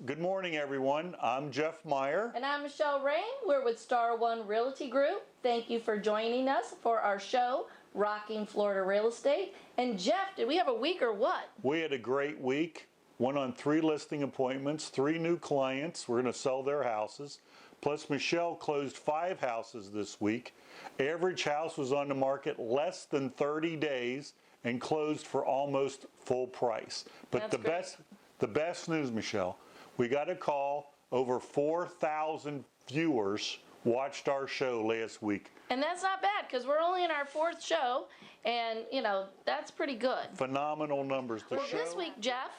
Good morning, everyone. I'm Jeff Meyer. And I'm Michele Rehm. We're with Star One Realty Group. Thank you for joining us for our show, Rocking Florida Real Estate. And Jeff, did we have a week or what? We had a great week. Went on 3 listing appointments, 3 new clients. We're going to sell their houses. Plus, Michele closed 5 houses this week. Average house was on the market less than 30 days and closed for almost full price. But the best news, Michele, we got a call. Over 4,000 viewers watched our show last week. And that's not bad because we're only in our 4th show, and that's pretty good. Phenomenal numbers. This week, Jeff,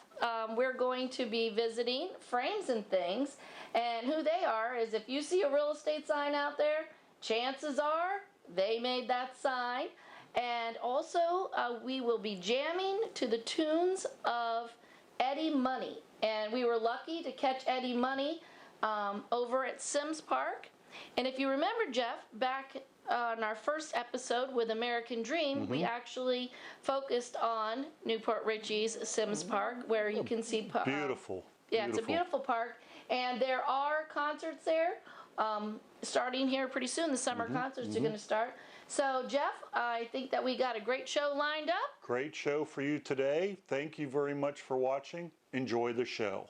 we're going to be visiting Frames and Things, and who they are is if you see a real estate sign out there, chances are they made that sign. And also, we will be jamming to the tunes of Eddie Money. And we were lucky to catch Eddie Money over at Sims Park. And if you remember, Jeff, back on our first episode with American Dream, we actually focused on Newport Richey's Sims Park, where you can see... Beautiful. Yeah, it's a beautiful park. And there are concerts there starting here pretty soon. The summer concerts are going to start. So, Jeff, I think that we got a great show lined up. Great show for you today. Thank you very much for watching. Enjoy the show.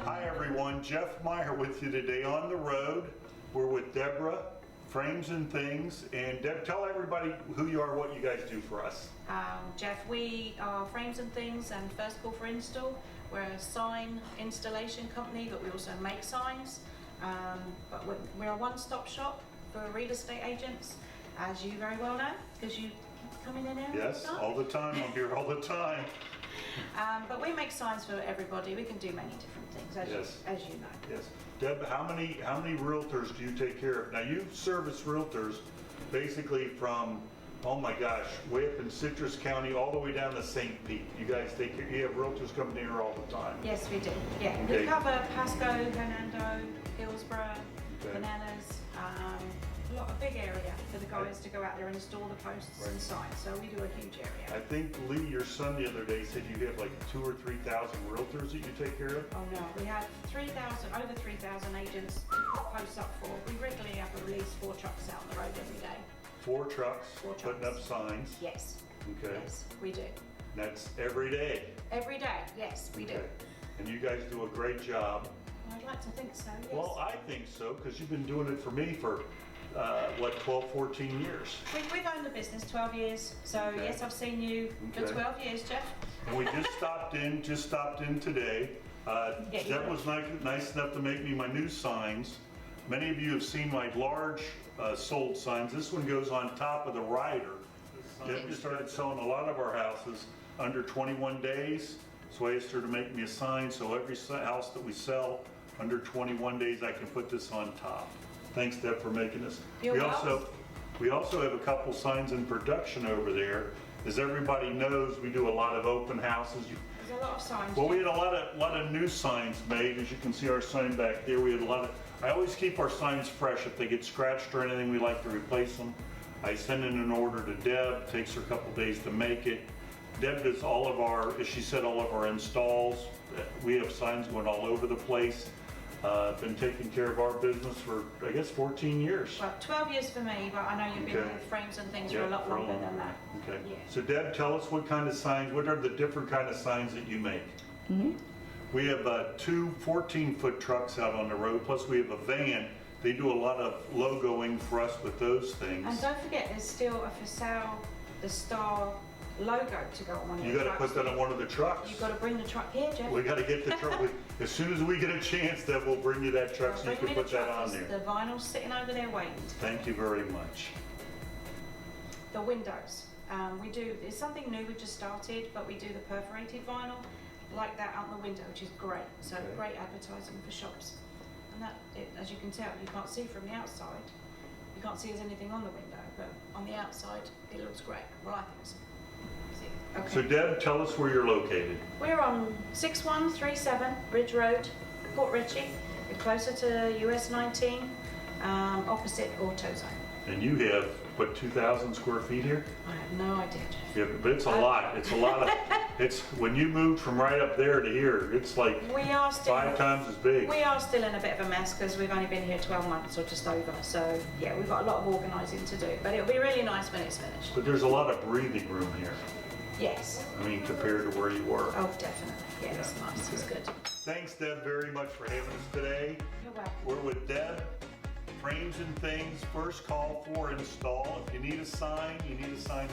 Hi everyone, Jeff Meyer with you today on the road. We're with Deborah, Frames and Things. And Deb, tell everybody who you are, what you guys do for us. Jeff, we are Frames and Things and First Call for Install. We're a sign installation company, but we also make signs. But we're a one-stop shop for real estate agents, as you very well know, because you come in here. Yes, all the time. I'm here all the time. But we make signs for everybody. We can do many different things, as you know. Yes. Deb, how many realtors do you take care of? Now you service realtors basically from, oh my gosh, way up in Citrus County all the way down to St. Pete. You guys take care, you have realtors coming here all the time. Yes, we do. Yeah, Okay. we cover PASCO, Hernando, Hillsborough, Okay. Bananas, a big area for the guys to go out there and install the posts and signs. So we do a huge area. I think Lee, your son, the other day said you have like 2,000 or 3,000 realtors that you take care of. Oh no, we have over 3,000 agents to put posts up for. We regularly have at least 4 trucks out on the road every day. 4 trucks, 4 putting trucks. up signs. Yes. Okay. Yes, we do. That's every day. Every day, yes, we do. Okay. And you guys do a great job. I'd like to think so, yes. Well, I think so, because you've been doing it for me for, 12, 14 years. We've owned the business 12 years, so Okay. yes, I've seen you for Okay. 12 years, Jeff. And we just stopped in today. Yeah, you Deb did. was nice enough to make me my new signs. Many of you have seen my large sold signs. This one goes on top of the rider. Deb just started selling a lot of our houses under 21 days. So I asked her to make me a sign, so every house that we sell under 21 days, I can put this on top. Thanks, Deb, for making this. You're welcome. We also have a couple signs in production over there. As everybody knows, we do a lot of open houses. There's a lot of signs. Well, we Jeff. had a lot of new signs made. As you can see our sign back there, we had a lot of, I always keep our signs fresh. If they get scratched or anything, we like to replace them. I send in an order to Deb, takes her a couple days to make it. Deb does all of our, as she said, all of our installs. We have signs going all over the place. Been taking care of our business for, I guess, 14 years. Well, 12 years for me, but I know you've been Okay. with Frames and Things for Yeah, a lot longer than that. Okay. Yeah. So Deb, tell us what kind of signs, what are the different kind of signs that you make? We have 2 14-foot trucks out on the road, plus we have a van. They do a lot of logoing for us with those things. And don't forget, there's still a for sale, the star logo to go on one of You the gotta trucks. put that on one of the trucks. You've got to bring the truck here, Jeff. We gotta get the truck, as soon as we get a chance, then we'll bring you that truck so you Bring can me the put that truck. on There's there. The vinyl's sitting over there waiting. Thank you very much. The windows. It's something new we've just started, but we do the perforated vinyl like that out the window, which is great. So Okay. great advertising for shops. And as you can tell, you can't see from the outside. You can't see there's anything on the window, but on the outside, it looks great. Well, I think so. See? Okay. So Deb, tell us where you're located. We're on 6137 Ridge Road, Port Ritchie. We're closer to US 19, opposite AutoZone. And you have, what, 2,000 square feet here? I have no idea, Jeff. Yeah, but it's a lot. It's a lot of, it's, when you moved from right up there to here, it's like We are still 5 times as big. We are still in a bit of a mess because we've only been here 12 months or just over. So yeah, we've got a lot of organising to do, but it'll be really nice when it's finished. But there's a lot of breathing room here. Yes. I mean, compared to where you were. Oh, definitely. Yeah, it's nice. It's good. Thanks, Deb, very much for having us today. You're welcome. We're with Deb, Frames and Things, first call for install. If you need a sign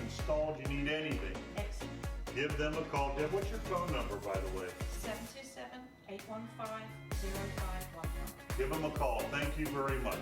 installed, you need anything, Excellent. give them a call. Deb, what's your phone number, by the way? 727-815-0511. Give them a call. Thank you very much.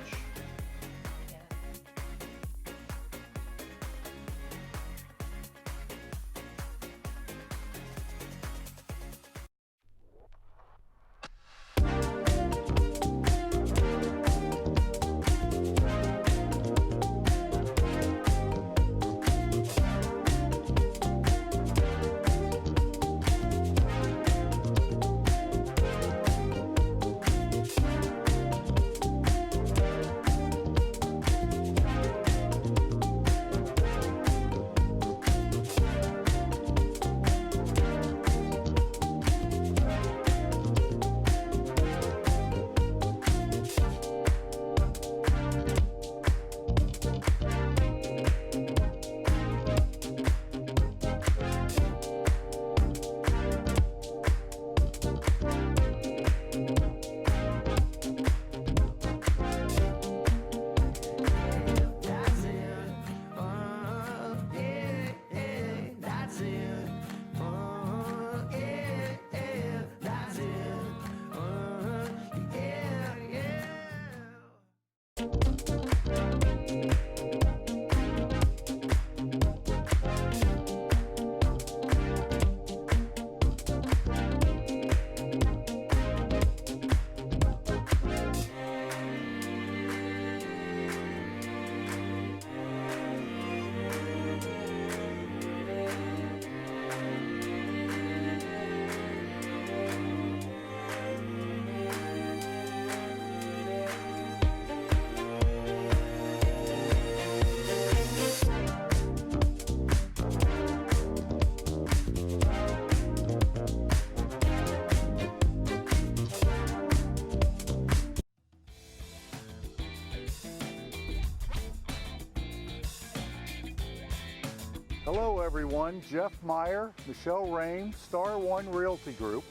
Hello everyone, Jeff Meyer, Michele Rehm, Star One Realty Group.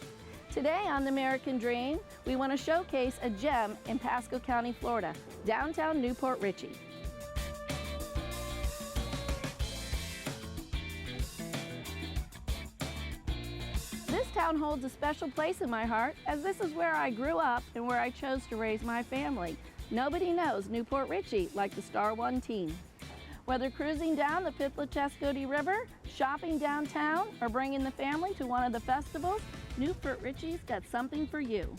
Today on The American Dream, we want to showcase a gem in Pasco County, Florida, downtown Newport Richey. This town holds a special place in my heart, as this is where I grew up and where I chose to raise my family. Nobody knows Newport Richey like the Star One team. Whether cruising down the Pipla-Chescody River, shopping downtown, or bringing the family to one of the festivals, Newport Richey's got something for you.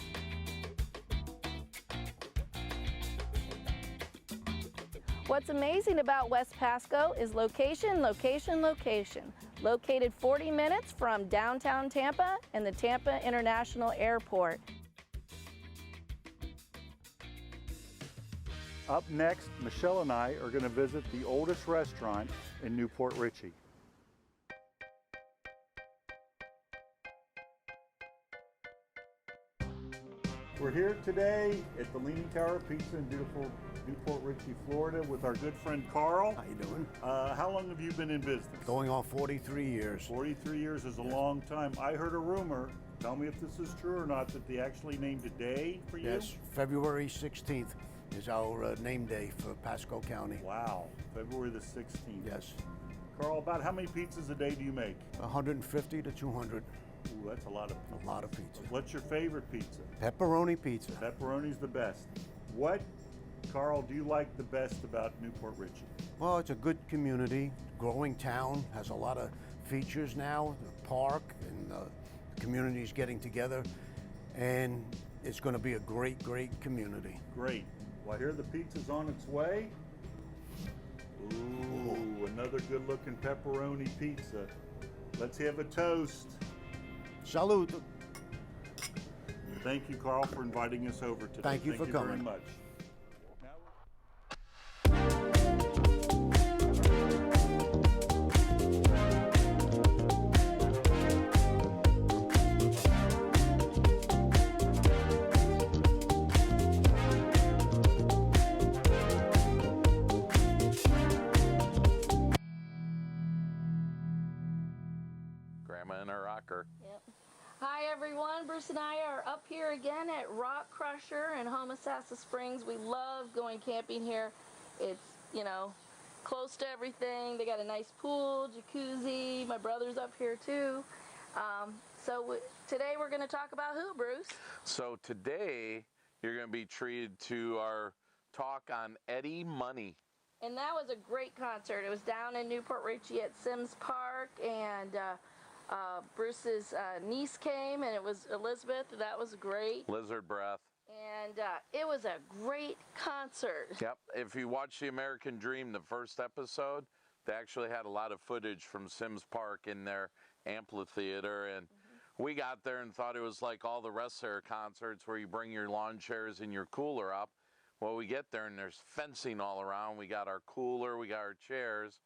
What's amazing about West Pasco is location, location, location. Located 40 minutes from downtown Tampa and the Tampa International Airport. Up next, Michele and I are going to visit the oldest restaurant in Newport Richey. We're here today at the Leaning Tower Pizza in beautiful Newport Richey, Florida, with our good friend Carl. How you doing? How long have you been in business? Going on 43 years. 43 years is a long time. I heard a rumor, tell me if this is true or not, that they actually named a day for you? Yes, February 16th is our name day for Pasco County. Wow, February the 16th. Yes. Carl, about how many pizzas a day do you make? 150 to 200. Ooh, that's a lot of pizzas. A lot of pizza. What's your favorite pizza? Pepperoni pizza. Pepperoni's the best. What, Carl, do you like the best about Newport Richey? Well, it's a good community, growing town, has a lot of features now, the park, and the community's getting together, and it's going to be a great, great community. Great. Well, I hear the pizza's on its way. Ooh, another good-looking pepperoni pizza. Let's have a toast. Salute. Thank you, Carl, for inviting us over today. Thank you for coming. Very much. Grandma and her rocker. Yep. Hi everyone, Bruce and I are up here again at Rock Crusher in Homosassa Springs. We love going camping here. It's, you know, close to everything. They got a nice pool, jacuzzi. My brother's up here too. Today we're going to talk about who, Bruce? So today you're going to be treated to our talk on Eddie Money. And that was a great concert. It was down in Newport Richey at Sims Park, and Bruce's niece came, and it was Elizabeth. That was great. Lizard Breath. And it was a great concert. Yep. If you watch The American Dream, the first episode, they actually had a lot of footage from Sims Park in their amphitheater, and we got there and thought it was like all the rest of their concerts where you bring your lawn chairs and your cooler up. Well, we get there and there's fencing all around. We got our cooler, we got our chairs,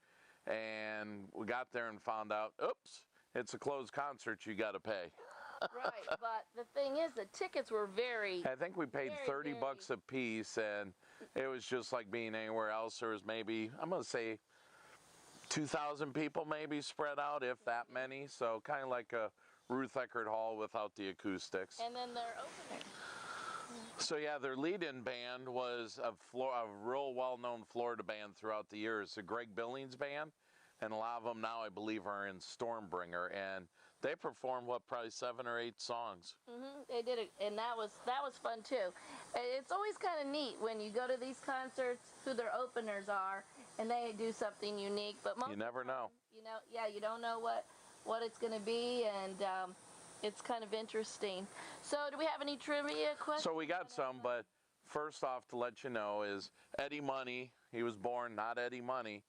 and we got there and found out, oops, it's a closed concert, you got to pay. Right, but the thing is, the tickets were very... I think we paid 30 bucks a piece, and it was just like being anywhere else. There was maybe, I'm going to say, 2,000 people maybe spread out, if that many. So kind of like a Ruth Eckerd Hall without the acoustics. And then their opener. So yeah, their lead-in band was a real well-known Florida band throughout the years, the Greg Billings Band, and a lot of them now I believe are in Stormbringer, and they performed probably 7 or 8 songs. They did it, and that was fun too. It's always kind of neat when you go to these concerts who their openers are, and they do something unique. But most You never know. You don't know what it's going to be, and it's kind of interesting. So do we have any trivia questions? So we got some, but first off, to let you know, is Eddie Money. He was born not Eddie Money.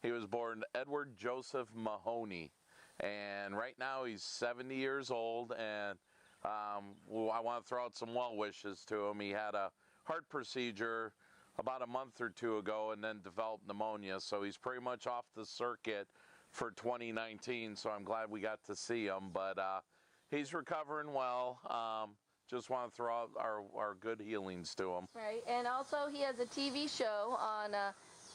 He was born Edward Joseph Mahoney. And right now he's 70 years old, and I want to throw out some well wishes to him. He had a heart procedure about a month or 2 ago and then developed pneumonia, so he's pretty much off the circuit for 2019, so I'm glad we got to see him. But he's recovering well. Just want to throw out our good healings to him. Right, and also he has a TV show on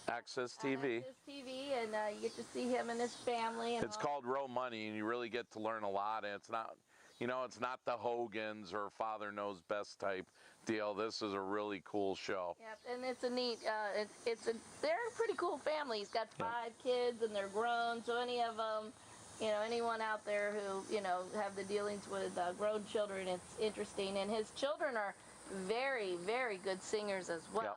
Access on TV. Access TV, and you get to see him and his family. And It's called Real Money, and you really get to learn a lot. And it's not, it's not the Hogans or Father Knows Best type deal. This is a really cool show. Yep, and it's a neat. They're a pretty cool family. He's got 5 kids, and they're grown. So any of them, anyone out there who have the dealings with grown children, it's interesting. And his children are very, very good singers as well.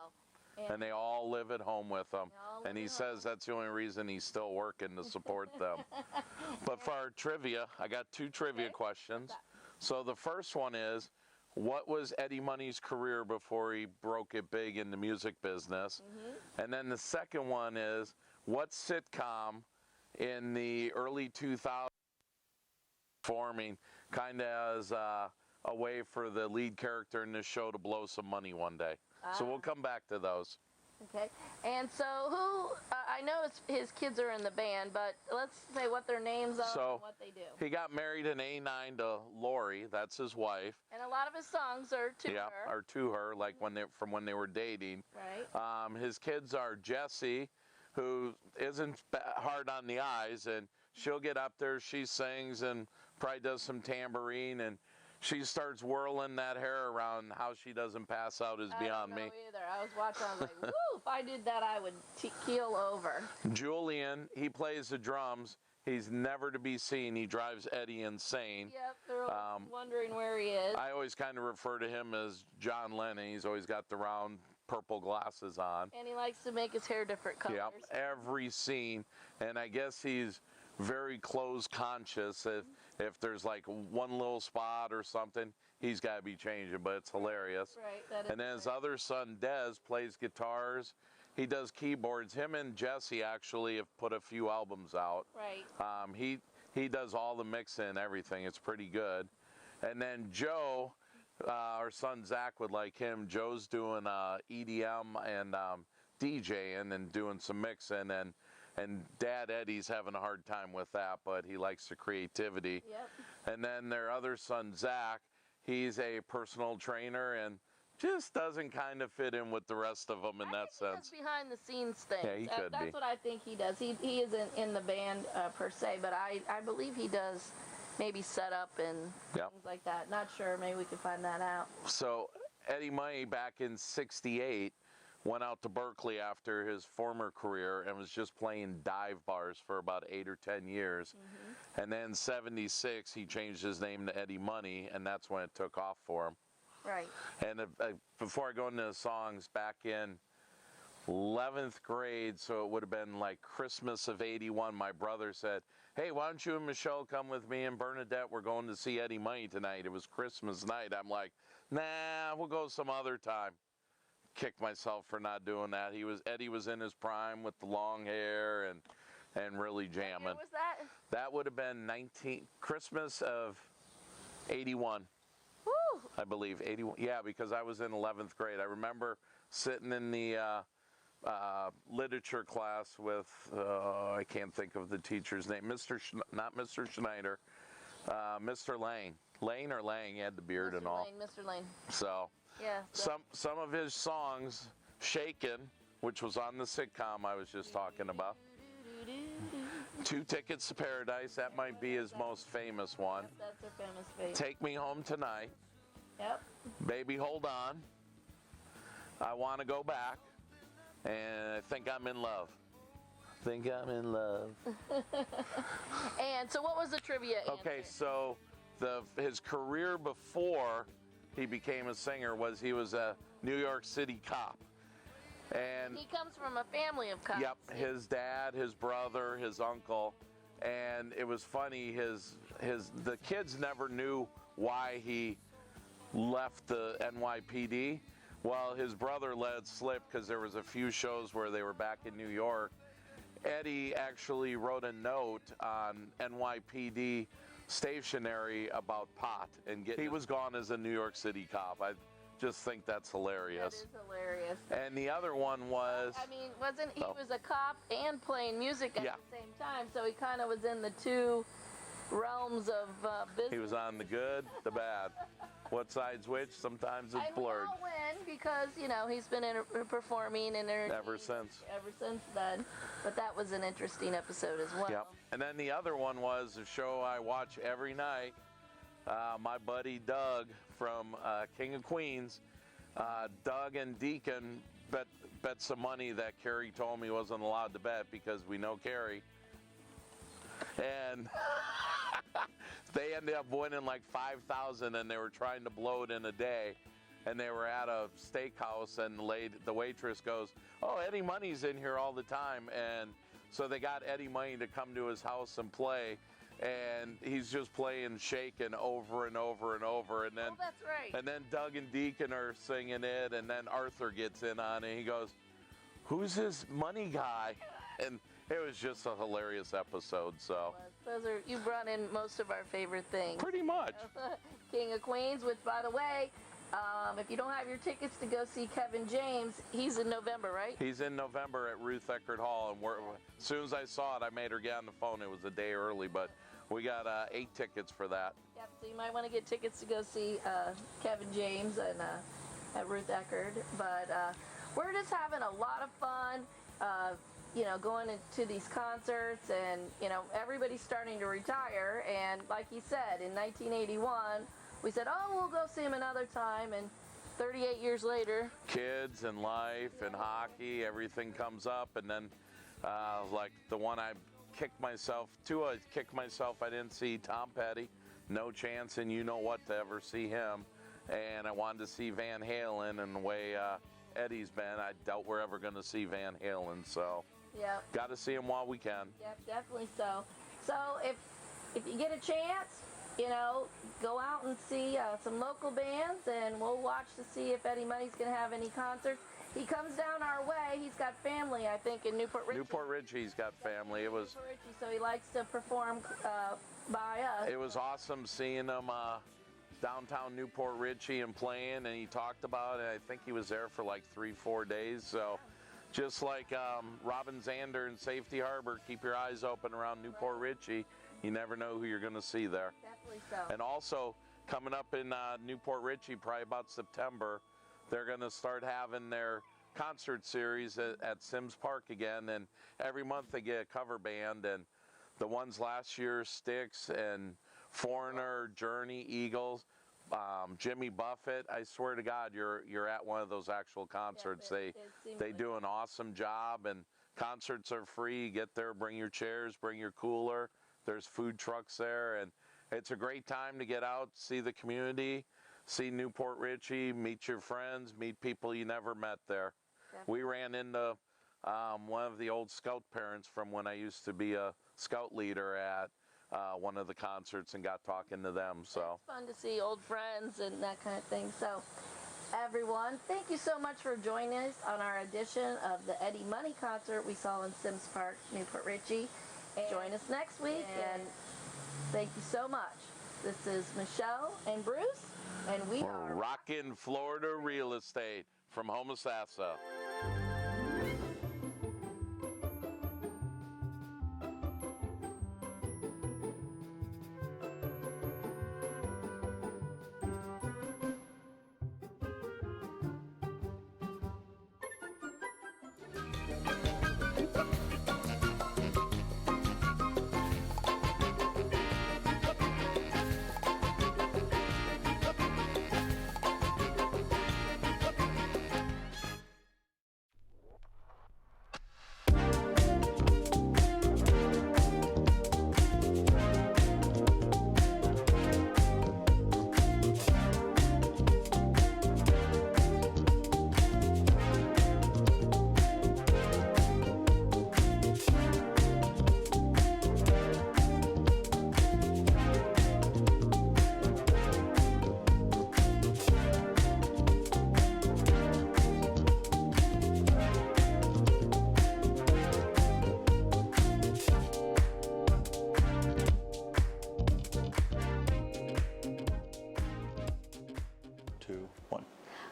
Yep. And they all live at home with him. And he says that's the only reason he's still working, to support them. But for our trivia, I got 2 trivia questions. So the first one is, what was Eddie Money's career before he broke it big in the music business? And then the second one is, what sitcom in the early 2000s forming kind of as a way for the lead character in this show to blow some money one day? So we'll come back to those. Okay, and so I know his kids are in the band, but let's say what their names are and what they do. He got married in '89 to Lori, that's his wife. And a lot of his songs are to her. Yeah, are to her, like from when they were dating. Right. His kids are Jessie, who isn't hard on the eyes, and she'll get up there, she sings and probably does some tambourine, and she starts whirling that hair around. How she doesn't pass out is beyond me. I don't know either. I was watching, I was like, woo, if I did that, I would keel over. Julian, he plays the drums. He's never to be seen. He drives Eddie insane. Yep, they're always wondering where he is. I always kind of refer to him as John Lennon. He's always got the round purple glasses on. And he likes to make his hair different colors. Yep, every scene. And I guess he's very clothes conscious. If there's like one little spot or something, he's got to be changing, but it's hilarious. Right, that is. And then his other son, Des, plays guitars. He does keyboards. Him and Jesse actually have put a few albums out. Right. He does all the mixing and everything. It's pretty good. And then Joe, our son Zach would like him. Joe's doing EDM and DJing and doing some mixing, and Dad Eddie's having a hard time with that, but he likes the creativity. Yep. And then their other son, Zach, he's a personal trainer and just doesn't kind of fit in with the rest of them in that sense. He does behind the scenes things. Yeah, he could That's be. what I think he does. He isn't in the band per se, but I believe he does maybe set up and things like that. Not sure. Maybe we can find that out. So Eddie Money back in '68 went out to Berkeley after his former career and was just playing dive bars for about 8 or 10 years. And then '76 he changed his name to Eddie Money, and that's when it took off for him. Right. And before I go into the songs, back in 11th grade, so it would have been like Christmas of '81, my brother said, hey, why don't you and Michelle come with me and Bernadette? We're going to see Eddie Money tonight. It was Christmas night. I'm like, nah, we'll go some other time. Kicked myself for not doing that. Eddie was in his prime with the long hair and really jamming. What was that? That would have been Christmas of '81. Woo! I believe 81. Yeah, because I was in 11th grade. I remember sitting in the literature class with I can't think of the teacher's name. Not Mr. Schneider, Mr. Lang. Lane or Lang? He had the beard and all. Mr. Lane. So. Yeah. Some of his songs, Shakin', which was on the sitcom I was just talking about. 2 Tickets to Paradise, that might be his most famous one. That's their famous face. Take Me Home Tonight. Yep. Baby Hold On. I Want to Go Back. And I Think I'm in Love. Think I'm in love. And so what was the trivia answer? Okay, so his career before he became a singer was he was a New York City cop. And he comes from a family of cops. Yep, his dad, his brother, his uncle, and it was funny. The kids never knew why he left the NYPD. Well, his brother let it slip because there was a few shows where they were back in New York. Eddie actually wrote a note on NYPD stationery about pot, and he was gone as a New York City cop. I just think that's hilarious. That is hilarious. And the other one was... I mean, he was a cop and playing music at the same time, so he kind of was in the two realms of business. He was on the good, the bad. What side's which? Sometimes it's And blurred. we all win because, you know, he's been performing and Ever since. Ever since then. But that was an interesting episode as well. Yep. And then the other one was a show I watch every night. My buddy Doug from King of Queens. Doug and Deacon bet some money that Carrie told me he wasn't allowed to bet because we know Carrie. And they ended up winning like $5,000, and they were trying to blow it in a day. And they were at a steakhouse, and the waitress goes, "Oh, Eddie Money's in here all the time." And so they got Eddie Money to come to his house and play. And he's just playing Shakin' over and over and over. And then, oh, that's right. And then Doug and Deacon are singing it, and then Arthur gets in on it. He goes, "Who's this money guy?" And it was just a hilarious episode. So You brought in most of our favorite things. pretty much. King of Queens, which, by the way, if you don't have your tickets to go see Kevin James, he's in November, right? He's in November at Ruth Eckerd Hall, and as soon as I saw it, I made her get on the phone. It was a day early, but we got 8 tickets for that. Yep, so you might want to get tickets to go see Kevin James and at Ruth Eckerd. But we're just having a lot of fun, you know, going into these concerts, and, you know, everybody's starting to retire. And like he said, in 1981, we said, oh, we'll go see him another time. And 38 years later, Kids and life and hockey, everything comes up. And then like the one I kicked myself, I didn't see Tom Petty. No chance and you know what to ever see him. And I wanted to see Van Halen, and the way Eddie's been, I doubt we're ever going to see Van Halen. So yeah, got to see him while we can. yep, definitely so. So if you get a chance, you know, go out and see some local bands, and we'll watch to see if Eddie Money's going to have any concerts. He comes down our way. He's got family, I think, in Newport Richey. Newport Richey's got family. It was Newport Richey, so he likes to perform by us. It was awesome seeing him downtown Newport Richey and playing, and he talked about it. I think he was there for like 3-4 days. So just like Robin Zander in Safety Harbor, keep your eyes open around Newport Richey. You never know who you're going to see there. Definitely so. And also coming up in Newport Richey, probably about September, they're going to start having their concert series at Sims Park again. And every month they get a cover band. And the ones last year, Styx and Foreigner, Journey, Eagles, Jimmy Buffett. I swear to God, you're at one of those actual concerts. Yeah, they do an awesome job, and concerts are free. You get there, bring your chairs, bring your cooler. There's food trucks there, and it's a great time to get out, see the community, see Newport Richey, meet your friends, meet people you never met there. Definitely. We ran into one of the old scout parents from when I used to be a scout leader at one of the concerts, and got talking to them. So it's fun to see old friends and that kind of thing. So everyone, thank you so much for joining us on our edition of the Eddie Money concert we saw in Sims Park, Newport Richey. And join us next week, and thank you so much. This is Michelle and Bruce, and we are Rockin' Florida Real Estate from Homosassa.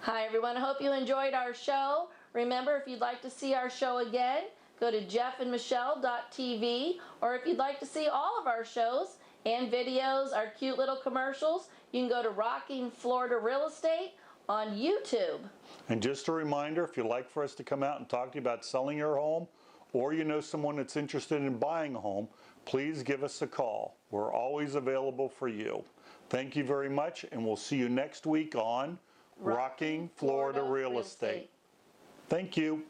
Hi everyone, I hope you enjoyed our show. Remember, if you'd like to see our show again, go to jeffandmichelle.tv, or if you'd like to see all of our shows, and videos, our cute little commercials, you can go to Rocking Florida Real Estate on YouTube. And just a reminder, if you'd like for us to come out and talk to you about selling your home, or you know someone that's interested in buying a home, please give us a call. We're always available for you. Thank you very much, and we'll see you next week on Rocking Florida Real Estate. Thank you.